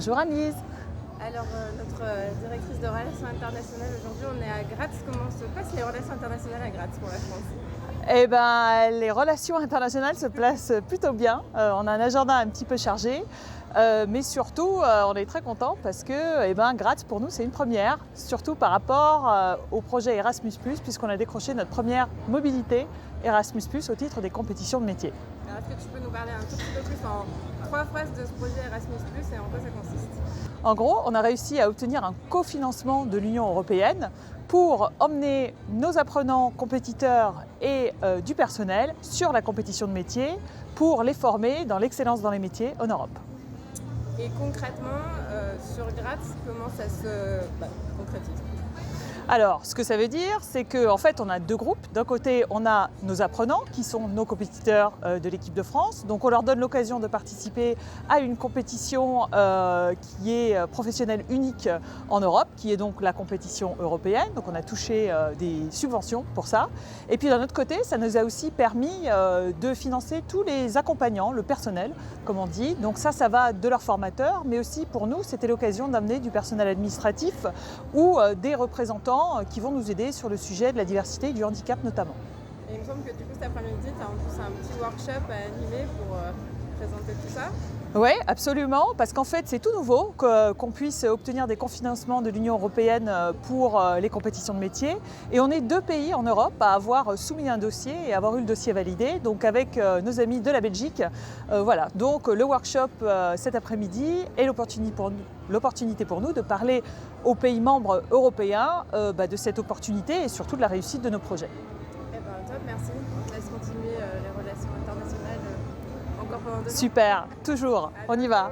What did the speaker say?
Bonjour Anne-Lise. Alors, notre directrice de relations internationales aujourd'hui, on est à Graz. Comment se passent les relations internationales à Graz pour la France? Eh ben, les relations internationales se placent plutôt bien. On a un agenda un petit peu chargé, mais surtout, on est très content parce que Graz, pour nous, c'est une première, surtout par rapport au projet Erasmus+, puisqu'on a décroché notre première mobilité Erasmus+, au titre des compétitions de métiers. Alors, est-ce que tu peux nous parler un tout petit peu plus en 3 phrases de ce projet Erasmus+, et en quoi ça consiste? En gros, on a réussi à obtenir un cofinancement de l'Union européenne pour emmener nos apprenants, compétiteurs et du personnel sur la compétition de métiers pour les former dans l'excellence dans les métiers en Europe. Et concrètement, sur Graz, comment ça se concrétise? Alors, ce que ça veut dire, c'est qu'en fait, on a deux groupes. D'un côté, on a nos apprenants, qui sont nos compétiteurs de l'équipe de France. Donc, on leur donne l'occasion de participer à une compétition qui est professionnelle unique en Europe, qui est donc la compétition européenne. Donc, on a touché des subventions pour ça. Et puis, d'un autre côté, ça nous a aussi permis de financer tous les accompagnants, le personnel, comme on dit. Donc, ça va de leurs formateurs, mais aussi pour nous, c'était l'occasion d'amener du personnel administratif ou des représentants qui vont nous aider sur le sujet de la diversité et du handicap notamment. Et il me semble que du coup cet après-midi, tu as en plus un petit workshop à animer pour présenter tout ça. Oui, absolument, parce qu'en fait c'est tout nouveau qu'on puisse obtenir des cofinancements de l'Union européenne pour les compétitions de métiers. Et on est 2 pays en Europe à avoir soumis un dossier et avoir eu le dossier validé, donc avec nos amis de la Belgique. Voilà, donc le workshop cet après-midi est l'opportunité pour nous de parler aux pays membres européens de cette opportunité et surtout de la réussite de nos projets. Eh ben top, merci. On te laisse continuer les relations internationales encore pendant 2 ans. Super, toujours, on y va.